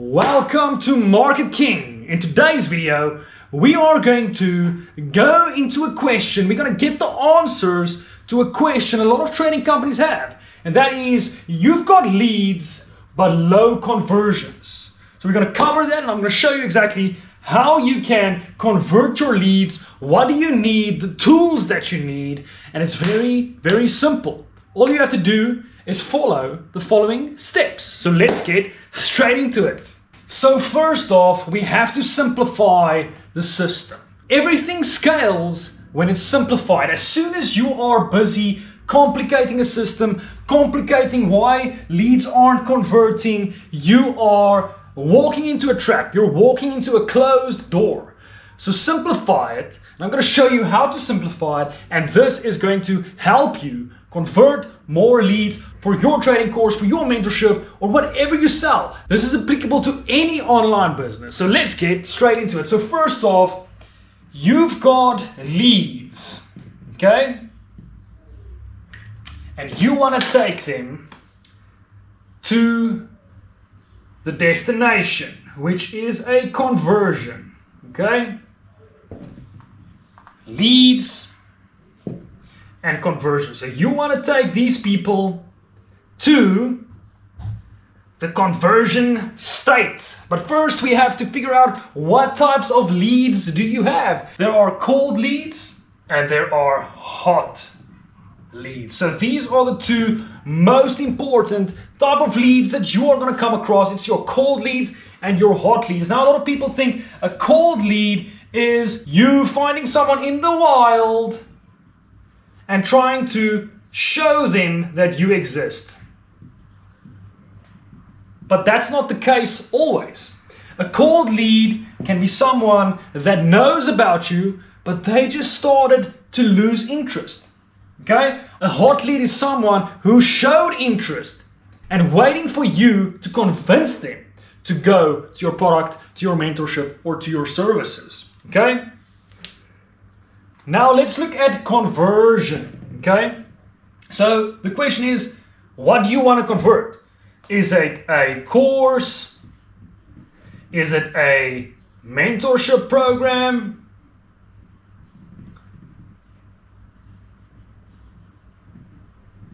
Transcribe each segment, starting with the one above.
Welcome to Market King. In today's video, we are going to go into a question. We're going to get the answers to a question a lot of trading companies have. And that is, you've got leads, but low conversions. So we're going to cover that and I'm going to show you exactly how you can convert your leads. What do you need? The tools that you need. And it's very, very simple. All you have to do is follow the following steps. So let's get straight into it. So first off, we have to simplify the system. Everything scales when it's simplified. As soon as you are busy complicating a system, complicating why leads aren't converting, you are walking into a trap. You're walking into a closed door. So simplify it. And I'm going to show you how to simplify it. And this is going to help you convert more leads for your trading course, for your mentorship, or whatever you sell. This is applicable to any online business. So let's get straight into it. So first off, you've got leads, okay? And you want to take them to the destination, which is a conversion, okay? Leads and conversion. So you want to take these people to the conversion state. But first we have to figure out what types of leads do you have. There are cold leads and there are hot leads. So these are the two most important type of leads that you are going to come across. It's your cold leads and your hot leads. Now a lot of people think a cold lead is you finding someone in the wild and trying to show them that you exist. But that's not the case always. A cold lead can be someone that knows about you, but they just started to lose interest. Okay? A hot lead is someone who showed interest and waiting for you to convince them to go to your product, to your mentorship, or to your services. Okay? Now let's look at conversion, okay? So the question is, what do you want to convert? Is it a course? Is it a mentorship program?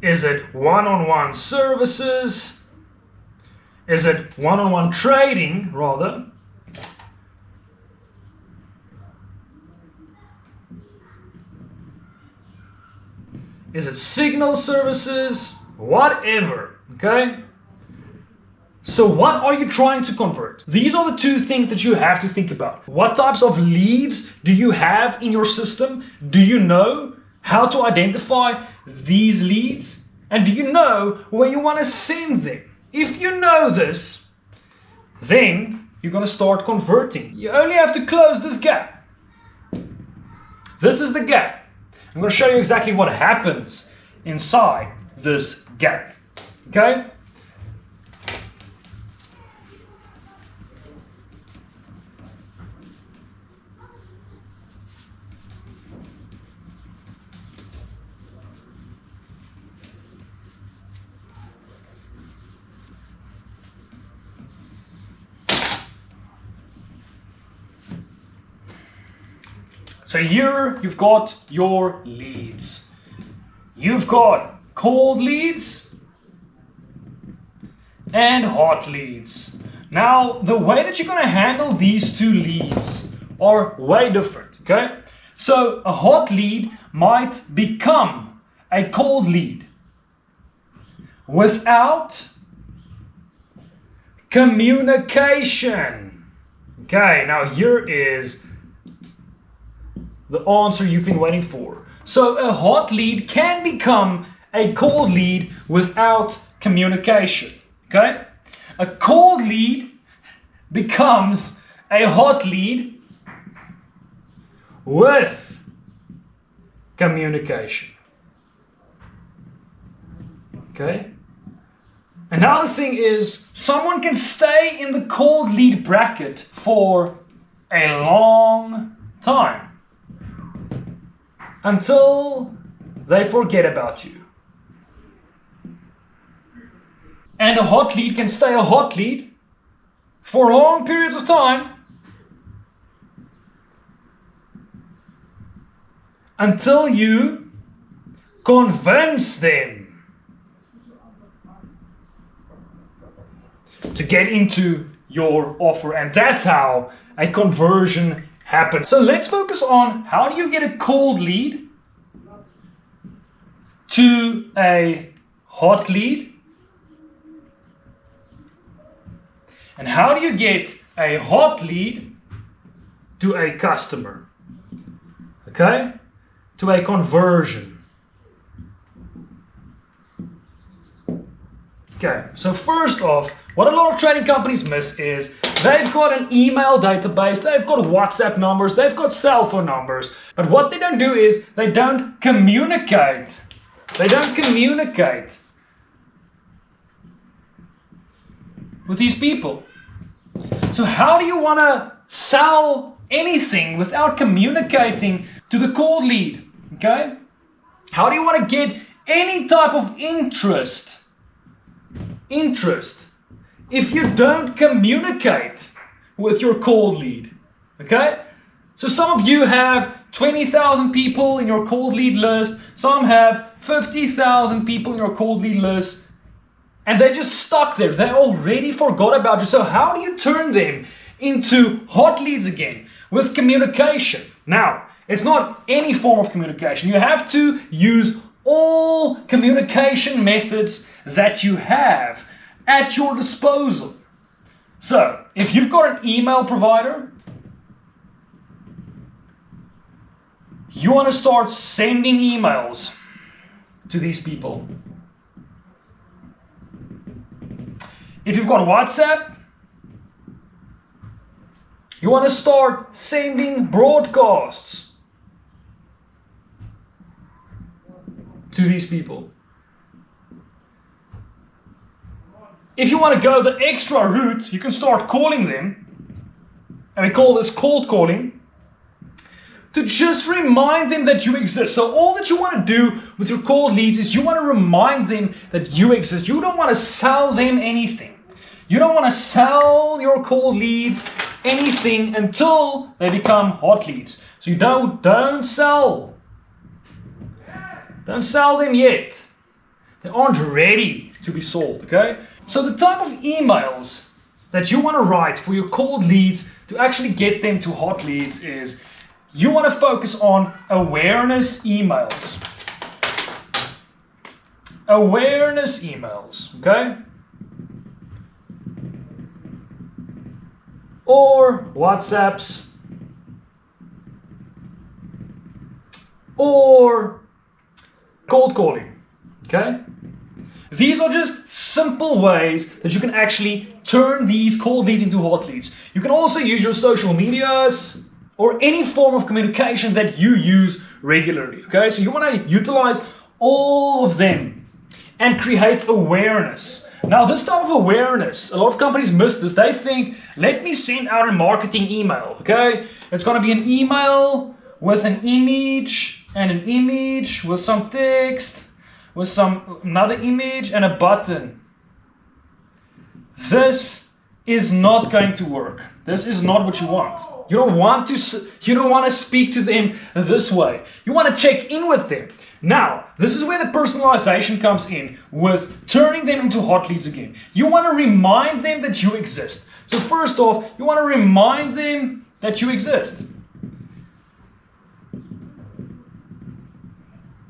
Is it one-on-one services? Is it one-on-one trading, rather? Is it signal services? Whatever, okay? So what are you trying to convert? These are the two things that you have to think about. What types of leads do you have in your system? Do you know how to identify these leads? And do you know where you want to send them? If you know this, then you're going to start converting. You only have to close this gap. This is the gap. I'm going to show you exactly what happens inside this gap, okay? So here you've got your leads. You've got cold leads and hot leads. Now, the way that you're going to handle these two leads are way different, okay? So a hot lead might become a cold lead without communication. Okay, now here is the answer you've been waiting for. So a hot lead can become a cold lead without communication, okay? A cold lead becomes a hot lead with communication, okay? Another thing is, someone can stay in the cold lead bracket for a long time until they forget about you. And a hot lead can stay a hot lead for long periods of time until you convince them to get into your offer. And that's how a conversion happens. So let's focus on how do you get a cold lead to a hot lead, and how do you get a hot lead to a customer, okay, to a conversion. Okay, so first off, what a lot of trading companies miss is they've got an email database, they've got WhatsApp numbers, they've got cell phone numbers, but what they don't do is they don't communicate. They don't communicate with these people. So how do you want to sell anything without communicating to the cold lead? Okay? How do you want to get any type of interest if you don't communicate with your cold lead? Okay? So some of you have 20,000 people in your cold lead list, some have 50,000 people in your cold lead list, and they're just stuck there. They already forgot about you. So how do you turn them into hot leads again? With communication. Now, it's not any form of communication. You have to use all communication methods that you have at your disposal. So, if you've got an email provider, you want to start sending emails to these people. If you've got WhatsApp, you want to start sending broadcasts to these people. If you want to go the extra route, you can start calling them, and we call this cold calling, to just remind them that you exist. So all that you want to do with your cold leads is you want to remind them that you exist. You don't want to sell them anything. You don't want to sell your cold leads anything until they become hot leads. So you don't sell. Don't sell them yet. They aren't ready to be sold, okay? So the type of emails that you want to write for your cold leads to actually get them to hot leads is you want to focus on awareness emails. Awareness emails, okay? Or WhatsApps, or cold calling, okay? These are just simple ways that you can actually turn these cold leads into hot leads. You can also use your social medias or any form of communication that you use regularly, okay? So you want to utilize all of them and create awareness. Now, this type of awareness, a lot of companies miss this. They think, let me send out a marketing email, okay? It's going to be an email with an image and an image with some text, with another image and a button. This is not going to work. This is not what you want. You don't want to speak to them this way. You want to check in with them. Now, this is where the personalization comes in with turning them into hot leads again. You want to remind them that you exist. So first off, you want to remind them that you exist.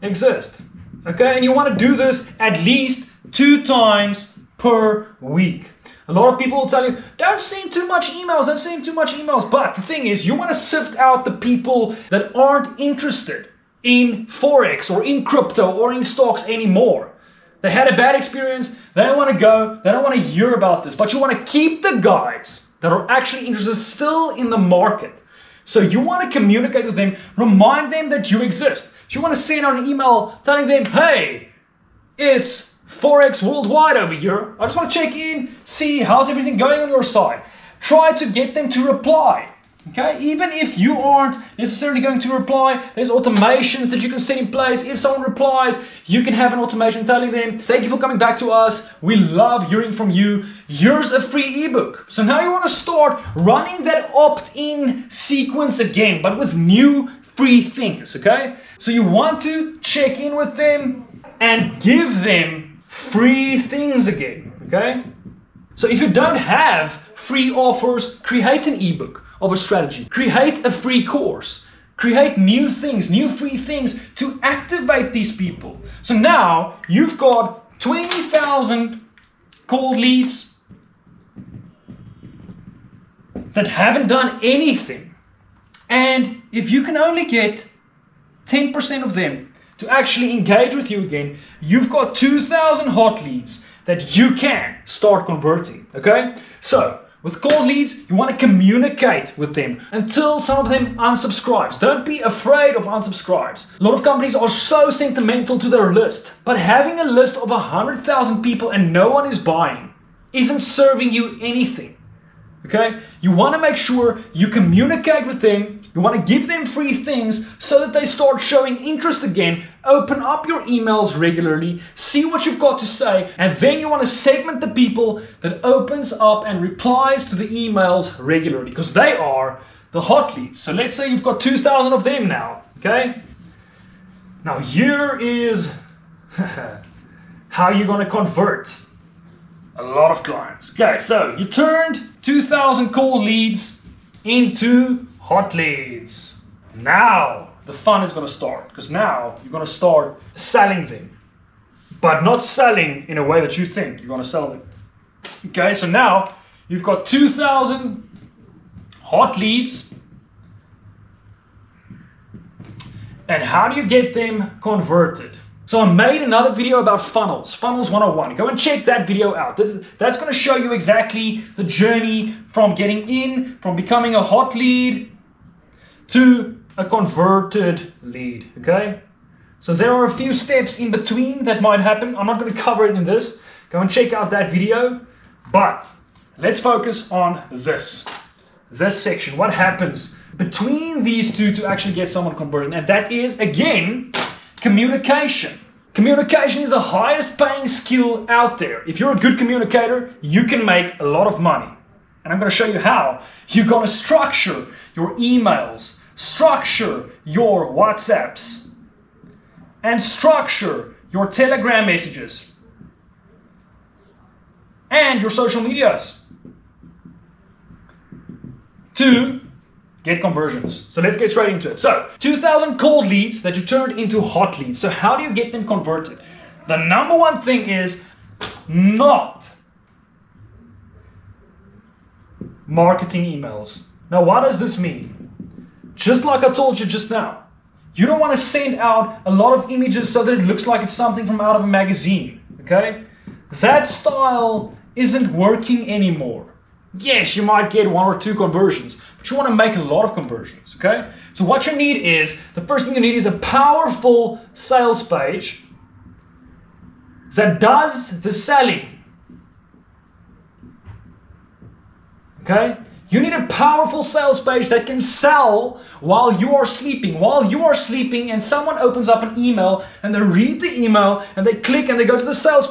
Exist. Okay, and you want to do this at least 2 times per week. A lot of people will tell you, don't send too much emails, don't send too much emails. But the thing is, you want to sift out the people that aren't interested in Forex or in crypto or in stocks anymore. They had a bad experience, they don't want to go, they don't want to hear about this. But you want to keep the guys that are actually interested still in the market. So you want to communicate with them, remind them that you exist. So you want to send out an email telling them, hey, it's Forex Worldwide over here. I just want to check in, see how's everything going on your side. Try to get them to reply. Okay, even if you aren't necessarily going to reply, there's automations that you can set in place. If someone replies, you can have an automation telling them, thank you for coming back to us. We love hearing from you. Here's a free ebook. So now you want to start running that opt-in sequence again, but with new free things, okay? So you want to check in with them and give them free things again, okay? So if you don't have free offers, create an ebook of a strategy. Create a free course. Create new things, new free things to activate these people. So now you've got 20,000 cold leads that haven't done anything. And if you can only get 10% of them to actually engage with you again, you've got 2,000 hot leads that you can start converting, okay? So, with cold leads, you want to communicate with them until some of them unsubscribes. Don't be afraid of unsubscribes. A lot of companies are so sentimental to their list, but having a list of 100,000 people and no one is buying isn't serving you anything. Okay? You want to make sure you communicate with them. You want to give them free things so that they start showing interest again. Open up your emails regularly, see what you've got to say, and then you want to segment the people that opens up and replies to the emails regularly, because they are the hot leads. So let's say you've got 2,000 of them now. Okay? Now here is how you're going to convert a lot of clients. Okay, so you turned 2,000 cold leads into hot leads. Now the fun is going to start, because now you're going to start selling them, but not selling in a way that you think you're going to sell them. Okay, so now you've got 2,000 hot leads, and how do you get them converted? So I made another video about funnels, Funnels 101. Go and check that video out. That's going to show you exactly the journey from getting in, from becoming a hot lead to a converted lead, okay? So there are a few steps in between that might happen. I'm not going to cover it in this. Go and check out that video. But let's focus on this section. What happens between these two to actually get someone converted? And that is, again, communication. Communication is the highest paying skill out there. If you're a good communicator, you can make a lot of money. And I'm going to show you how. You're going to structure your emails, structure your WhatsApps, and structure your Telegram messages and your social medias to get conversions. So let's get straight into it. So 2,000 cold leads that you turned into hot leads. So how do you get them converted? The number one thing is not marketing emails. Now, what does this mean? Just like I told you just now, you don't want to send out a lot of images so that it looks like it's something from out of a magazine, okay? That style isn't working anymore. Yes, you might get 1 or 2 conversions, but you want to make a lot of conversions, okay? So what you need is, the first thing you need is a powerful sales page that does the selling, okay? You need a powerful sales page that can sell while you are sleeping. While you are sleeping and someone opens up an email and they read the email and they click and they go to the sales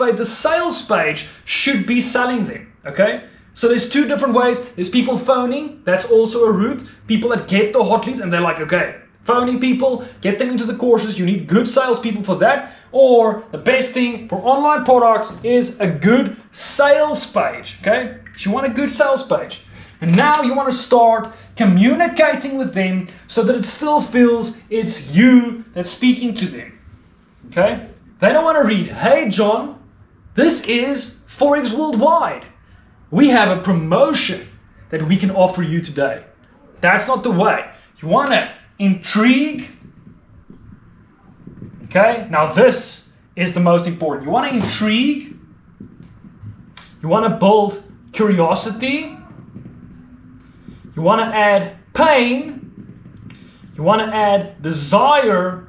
page should be selling them, okay? So there's 2 different ways. There's people phoning, that's also a route. People that get the hot leads and they're like, okay, phoning people, get them into the courses. You need good salespeople for that. Or the best thing for online products is a good sales page, okay? So you want a good sales page. And now you want to start communicating with them so that it still feels it's you that's speaking to them, okay? They don't want to read, hey John, this is Forex Worldwide. We have a promotion that we can offer you today. That's not the way. You want to intrigue. Okay, now this is the most important. You want to intrigue. You want to build curiosity. You want to add pain. You want to add desire.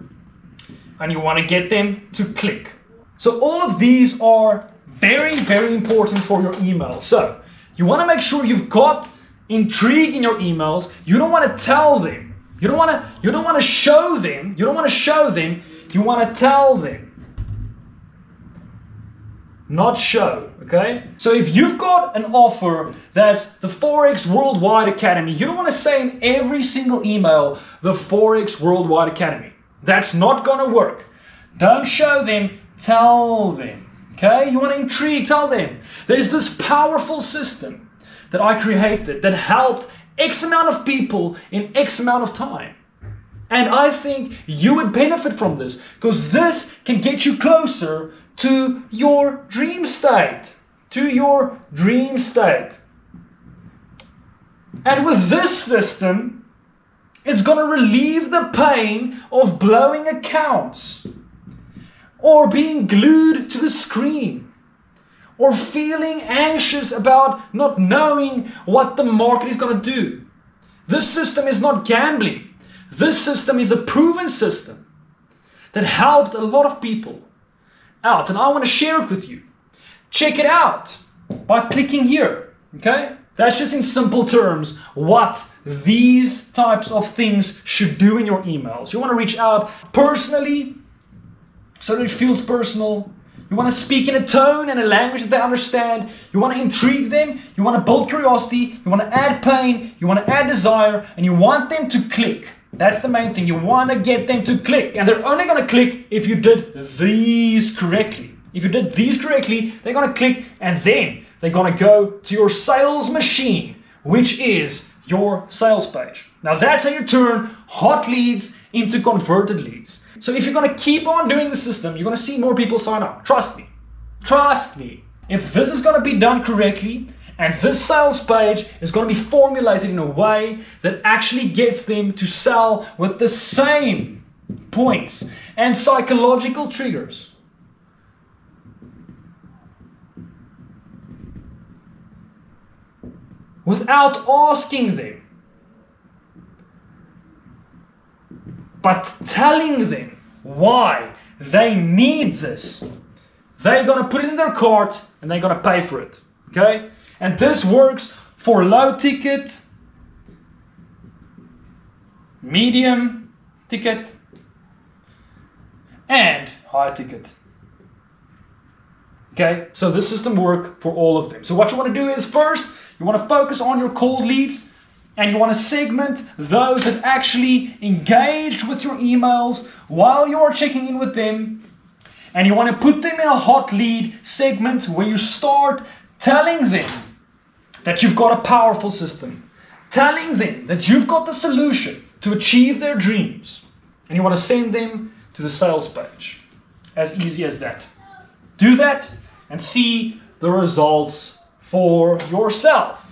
And you want to get them to click. So all of these are very, very important for your email. So you want to make sure you've got intrigue in your emails. You don't want to tell them. You don't want to show them. You don't want to show them. You want to tell them. Not show, okay? So if you've got an offer that's the Forex Worldwide Academy, you don't want to say in every single email, the Forex Worldwide Academy. That's not going to work. Don't show them, tell them, okay? You want to intrigue, tell them. There's this powerful system that I created that helped X amount of people in X amount of time. And I think you would benefit from this because this can get you closer to your dream state. To your dream state. And with this system, it's going to relieve the pain of blowing accounts, or being glued to the screen, or feeling anxious about not knowing what the market is going to do. This system is not gambling. This system is a proven system that helped a lot of people out, and I want to share it with you. Check it out by clicking here, okay? That's just in simple terms what these types of things should do in your emails. You want to reach out personally so that it feels personal. You want to speak in a tone and a language that they understand. You want to intrigue them. You want to build curiosity. You want to add pain. You want to add desire, and you want them to click. That's the main thing. You want to get them to click. And they're only going to click if you did these correctly. If you did these correctly, they're going to click, and then they're going to go to your sales machine, which is your sales page. Now that's how you turn hot leads into converted leads. So if you're going to keep on doing the system, you're going to see more people sign up. Trust me. Trust me. If this is going to be done correctly, and this sales page is going to be formulated in a way that actually gets them to sell with the same points and psychological triggers. Without asking them, but telling them why they need this. They're going to put it in their cart and they're going to pay for it. Okay? And this works for low ticket, medium ticket, and high ticket. Okay, so this system works for all of them. So what you want to do is first, you want to focus on your cold leads, and you want to segment those that actually engaged with your emails while you're checking in with them. And you want to put them in a hot lead segment where you start telling them that you've got a powerful system, telling them that you've got the solution to achieve their dreams, and you want to send them to the sales page. As easy as that. Do that and see the results for yourself.